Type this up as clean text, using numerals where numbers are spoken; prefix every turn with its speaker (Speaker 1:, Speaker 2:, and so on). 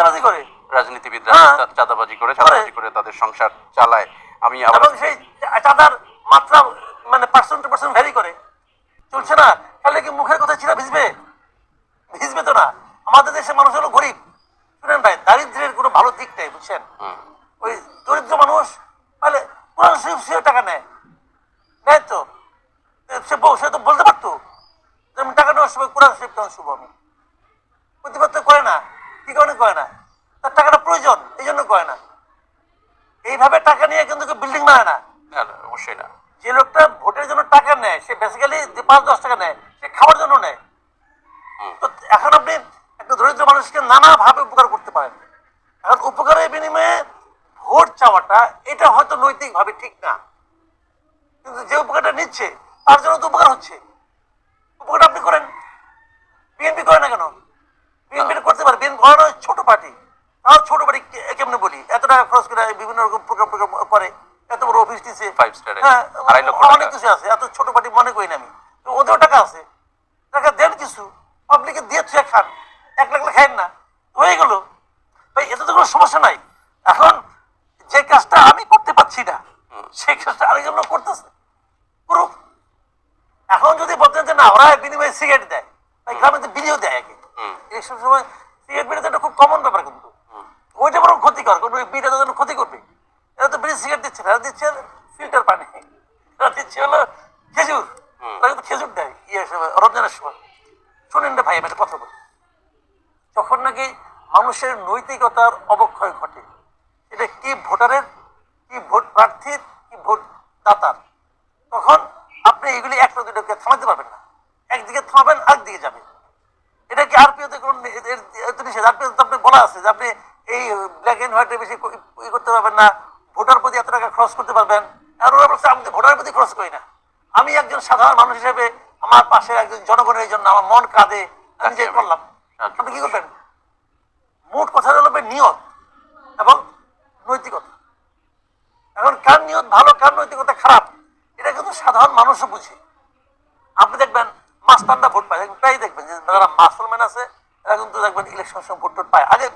Speaker 1: চাঁদাবাজি করে,
Speaker 2: রাজনীতিবিদরা চাঁদাবাজি করে তাদের সংসার চালায়। আমি আবার
Speaker 1: এবং সেই চাঁদার মাত্রা মানে পার্সেন্ট টু পার্সেন্ট ভ্যারি করে চলছে না। তাহলে কি মুখের কথা ছিল ভিজবে? ভিজবে তো না। আমাদের দেশের মানুষ হলো গরিব। শুনেন ভাই, দারিদ্রের কোনো ভালো দিক নেই, বুঝছেন? ওই দরিদ্র মানুষ তাহলে কোরআন শরীফ সে টাকা নেয়, নেয় তো সে তো বলতে পারতো যে আমি টাকা নেওয়ার সময় কোরআন শরীফ কেন শুভ, আমি প্রতিবাদ তো করে না। কি কারণে করে না? তার টাকাটা প্রয়োজন, এই জন্য করে না। এইভাবে টাকা নিয়ে কিন্তু বিল্ডিং বানায় না।
Speaker 2: অবশ্যই না।
Speaker 1: যে লোকটা ভোটের জন্য টাকা নেয় সে বেসিক্যালি যে 5-10 টাকা নেয় সে খাওয়ার জন্য নেয়। তো এখন আপনি একটা দরিদ্র মানুষকে নানাভাবে উপকার করতে পারেন। এখন উপকারের বিনিময়ে ভোট চাওয়াটা এটা হয়তো নৈতিকভাবে ঠিক না, কিন্তু যে উপকারটা নিচ্ছে তার জন্য তো উপকার হচ্ছে। উপকারটা আপনি করেন। বিএনপি করে না কেন? বিএনপি করতে পারে। বিএনপি ছোট পার্টি, তাও ছোট পার্টি কেমনে বলি, এত টাকা খরচ করে বিভিন্ন রকম প্রোগ্রাম করে, এত বড় অফিস দিচ্ছে,
Speaker 2: 5 স্টার,
Speaker 1: হ্যাঁ
Speaker 2: 2.5 লক্ষ
Speaker 1: অনেক কিছু আছে। এত ছোট পার্টি মনে করি না আমি। তো ওদেরও টাকা আছে, টাকা দেন কিছু, পাবলিকে দিয়ে তুই খান, 1 লাখ খায়েন না, হয়ে গেল ভাই, এতে তো কোনো সমস্যা নাই। এখন যে কাজটা আমি করতে পারছি না সেই কাজটা আরেকজন লোক করতেছে, করুক। এখন যদি বলতেন যে না ওরা বিনিময়ে সিগারেট দেয়, ভাই গ্রামে তো বিড়িও দেয় আগে, এইসব সময় সিগারেট বিড়ি তো একটা খুব কমন ব্যাপার, কিন্তু ওইটা বরং ক্ষতিকর, কারণ ওই বিড়িটা তো ক্ষতি করবে। এরা তো বিড়ি সিগারেট দিচ্ছে না, এরা দিচ্ছে ফিল্টার পানি, এরা দিচ্ছে হলো খেজুর, ওরা কিন্তু খেজুর দেয় রমজানের সময়। শুনেন না ভাই, আমি একটা কথা বলি, যখন নাকি মানুষের নৈতিকতার অবক্ষয় ঘটে, এটা কি ভোটারের, কি ভোট প্রার্থীর, কি ভোট দাতার, তখন আপনি এগুলি একটা দুটোকে থামাতে পারবেন না। একদিকে থামাবেন আরেকদিকে যাবে। এটা কি আরপিওতে কোন নিষেধ? আরপিওতে আপনি বলা আছে যে আপনি এই ব্ল্যাক এন্ড হোয়াইটের বেশি করতে পারবেন না, ভোটার প্রতি এত টাকা খরচ করতে পারবেন। আর ওরা বলছে আমি ভোটারের প্রতি খরচ করি না, আমি একজন সাধারণ মানুষ হিসেবে আমার পাশের একজন জনগণের জন্য আমার মন কাঁদে, আমি যে করলাম। আপনি কি করবেন? মোট কথা হলো নিয়ত এবং নৈতিকতা। এখন কার নিয়ত ভালো, কার নৈতিকতা খারাপ, এটা কিন্তু সাধারণ মানুষও বুঝে। আপনি দেখবেন মাস্তানরা ভোট পায়, প্রায় দেখবেন যে যারা মাসলম্যান আছে এরা কিন্তু দেখবেন ইলেকশন সময় ভোট পায়। আগে